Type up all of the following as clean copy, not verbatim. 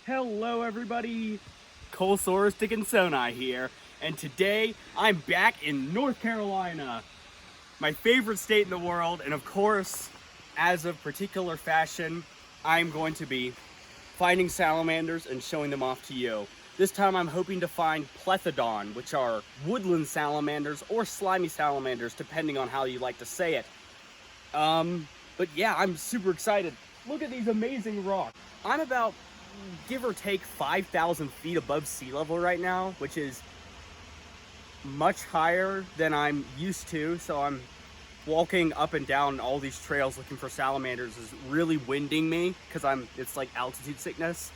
Hello everybody, Colesaurus Dickinsoni here, and today I'm back in North Carolina, my favorite state in the world, and of course, as of particular fashion, I'm going to be finding salamanders and showing them off to you. This time I'm hoping to find Plethodon, which are woodland salamanders or slimy salamanders, depending on how you like to say it. But yeah, I'm super excited. Look at these amazing rocks. I'm about, give or take, 5,000 feet above sea level right now, which is much higher than I'm used to. So I'm walking up and down all these trails looking for salamanders is really winding me because it's like altitude sickness.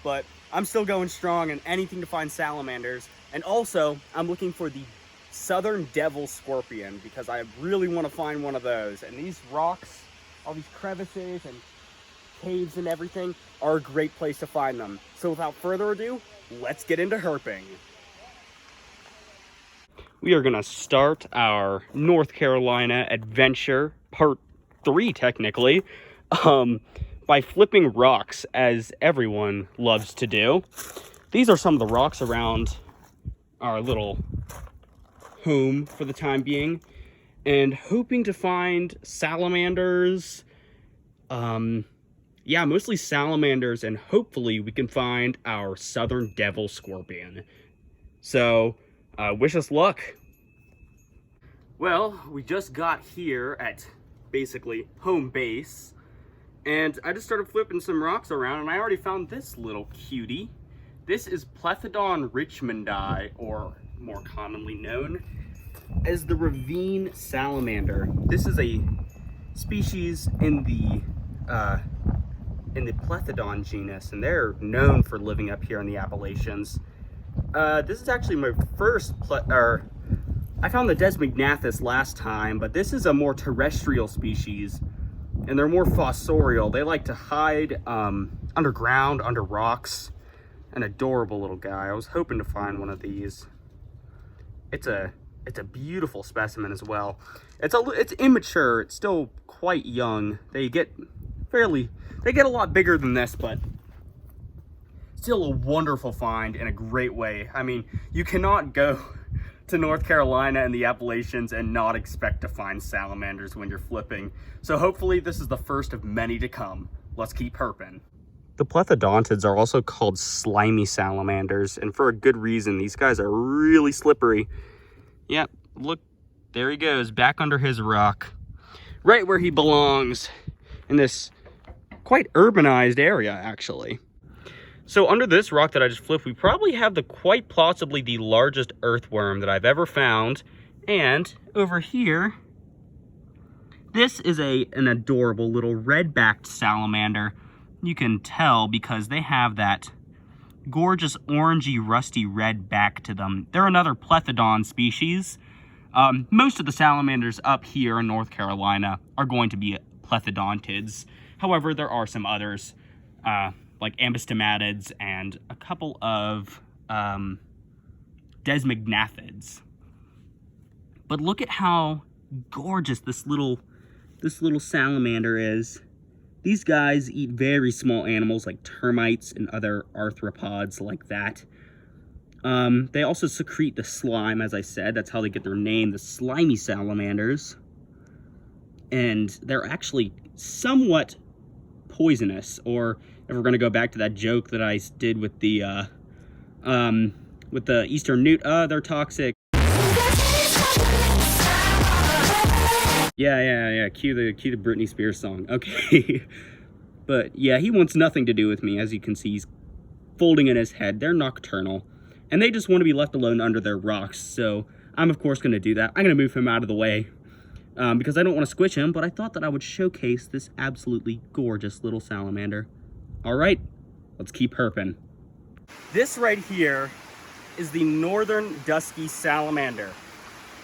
But I'm still going strong and anything to find salamanders. And also, I'm looking for the southern devil scorpion because I really want to find one of those. And these rocks, all these crevices and caves and everything are a great place to find them. So without further ado, let's get into herping. We are gonna start our North Carolina adventure, part 3 technically, by flipping rocks, as everyone loves to do. These are some of the rocks around our little home for the time being, and hoping to find salamanders, yeah, mostly salamanders, and hopefully we can find our southern devil scorpion. So, wish us luck. Well, we just got here at basically home base, and I just started flipping some rocks around, and I already found this little cutie. This is Plethodon richmondi, or more commonly known as the ravine salamander. This is a species in the Plethodon genus, and they're known for living up here in the Appalachians. This is actually my first I found the Desmognathus last time, but this is a more terrestrial species, and they're more fossorial. They like to hide underground, under rocks. An adorable little guy. I was hoping to find one of these. It's a beautiful specimen as well. It's immature. It's still quite young. They get a lot bigger than this, but still a wonderful find in a great way. I mean, you cannot go to North Carolina and the Appalachians and not expect to find salamanders when you're flipping. So hopefully this is the first of many to come. Let's keep herping. The Plethodontids are also called slimy salamanders, and for a good reason. These guys are really slippery. Yep, look, there he goes, back under his rock. Right where he belongs, in this quite urbanized area, actually. So under this rock that I just flipped, we probably have quite possibly the largest earthworm that I've ever found. And over here, this is an adorable little red-backed salamander. You can tell because they have that gorgeous orangey rusty red back to them. They're another Plethodon species. Most of the salamanders up here in North Carolina are going to be Plethodontids. However, there are some others, like Ambystomatids and a couple of Desmognathids. But look at how gorgeous this little salamander is. These guys eat very small animals like termites and other arthropods like that. They also secrete the slime, as I said. That's how they get their name, the slimy salamanders. And they're actually somewhat poisonous, or if we're going to go back to that joke that I did with the eastern newt, they're toxic. Yeah. Cue the Britney Spears song. Okay. But yeah, he wants nothing to do with me. As you can see, he's folding in his head. They're nocturnal, and they just want to be left alone under their rocks. So I'm of course going to do that. I'm going to move him out of the way because I don't want to squish him, but I thought that I would showcase this absolutely gorgeous little salamander. All right, let's keep herping. This right here is the northern dusky salamander.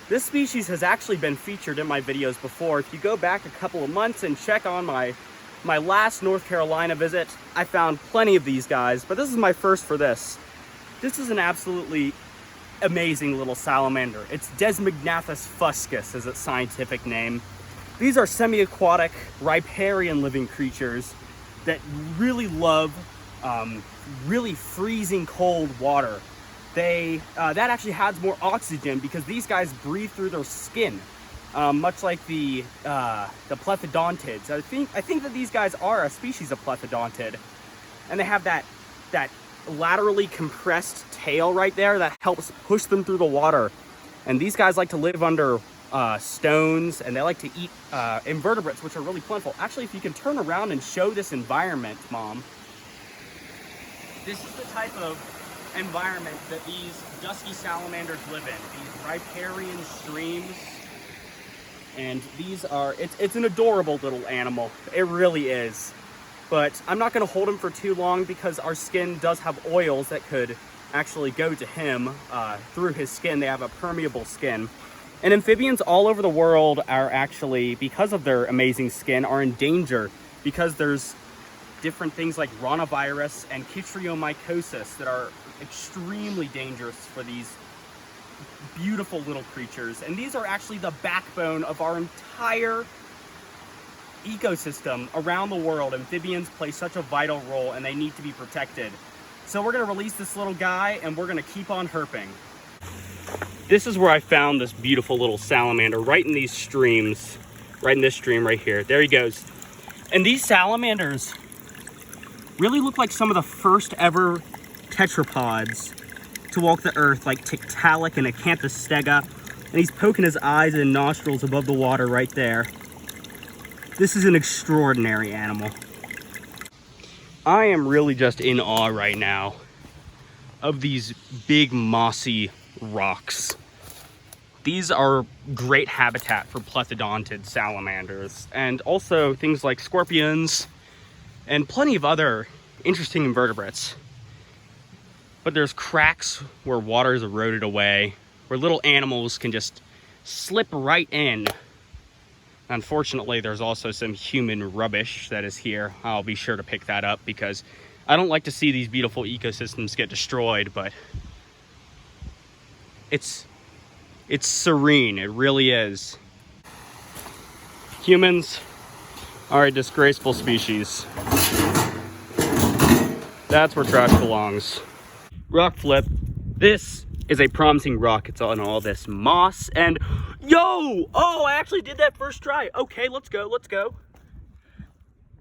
This species has actually been featured in my videos before. If you go back a couple of months and check on my last North Carolina visit, I found plenty of these guys, but this is my first for this. This is an absolutely amazing little salamander. It's Desmognathus fuscus is its scientific name. These are semi-aquatic riparian living creatures that really love really freezing cold water. That actually has more oxygen because these guys breathe through their skin, much like the Plethodontids. I think that these guys are a species of Plethodontid, and they have that laterally compressed tail right there that helps push them through the water. And these guys like to live under stones, and they like to eat invertebrates, which are really plentiful. Actually, if you can turn around and show this environment, Mom. This is the type of environment that these dusky salamanders live in. These riparian streams. And these are, it's an adorable little animal. It really is. But I'm not going to hold him for too long because our skin does have oils that could actually go to him through his skin. They have a permeable skin. And amphibians all over the world are actually, because of their amazing skin, are in danger because there's different things like rhinovirus and chytriomycosis that are extremely dangerous for these beautiful little creatures. And these are actually the backbone of our entire ecosystem around the world. Amphibians play such a vital role, and they need to be protected. So we're going to release this little guy, and we're going to keep on herping. This is where I found this beautiful little salamander, right in these streams, right in this stream right here. There he goes. And these salamanders really look like some of the first ever tetrapods to walk the earth, like Tiktaalik and Acanthostega. And he's poking his eyes and nostrils above the water right there. This is an extraordinary animal. I am really just in awe right now of these big mossy rocks. These are great habitat for Plethodontid salamanders, and also things like scorpions and plenty of other interesting invertebrates. But there's cracks where water is eroded away, where little animals can just slip right in. Unfortunately, there's also some human rubbish that is here. I'll be sure to pick that up because I don't like to see these beautiful ecosystems get destroyed, but it's serene. It really is. Humans are a disgraceful species. That's where trash belongs. Rock flip. This is a promising rock. It's on all this moss and yo! Oh, I actually did that first try. Okay, let's go, let's go.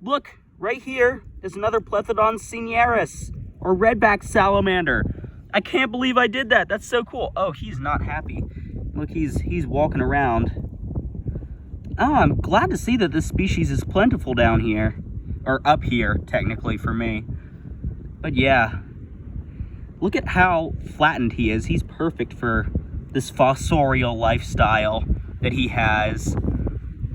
Look, right here is another Plethodon-Xenogenesis, or redback salamander. I can't believe I did that. That's so cool. Oh, he's not happy. Look, he's walking around. Oh, I'm glad to see that this species is plentiful down here. Or up here, technically, for me. But yeah. Look at how flattened he is. He's perfect for this fossorial lifestyle that he has.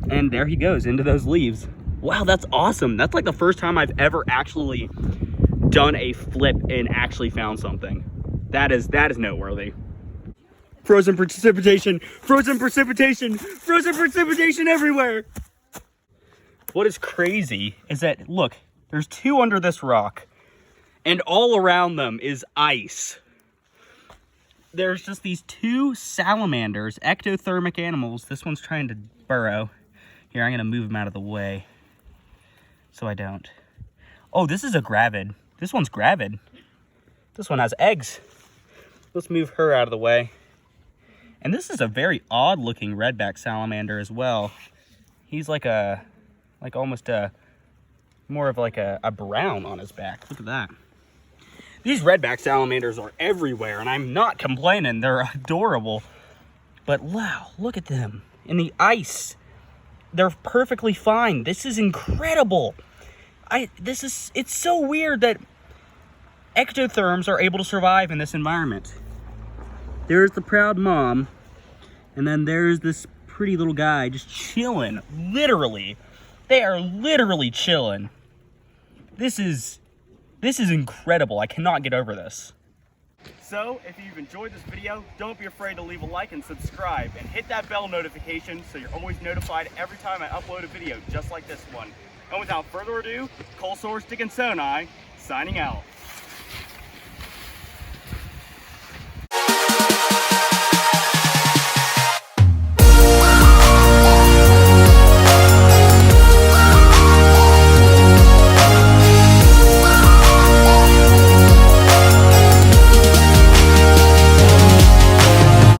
And there he goes, into those leaves. Wow, that's awesome. That's like the first time I've ever actually done a flip and actually found something. That is noteworthy. Frozen precipitation, frozen precipitation, frozen precipitation everywhere. What is crazy is that, look, there's two under this rock, and all around them is ice. There's just these two salamanders, ectothermic animals. This one's trying to burrow. Here, I'm gonna move him out of the way so I don't. Oh, this is a gravid. This one's gravid. This one has eggs. Let's move her out of the way. And this is a very odd looking redback salamander as well. He's like almost more of like a brown on his back. Look at that. These redback salamanders are everywhere, and I'm not complaining. They're adorable. But wow, look at them in the ice. They're perfectly fine. This is incredible. It's so weird that ectotherms are able to survive in this environment. There's the proud mom, and then there's this pretty little guy just chilling. Literally. They are literally chilling. This is incredible. I cannot get over this. So, if you've enjoyed this video, don't be afraid to leave a like and subscribe, and hit that bell notification so you're always notified every time I upload a video just like this one. And without further ado, Cold Sore Stick and Sonai, signing out.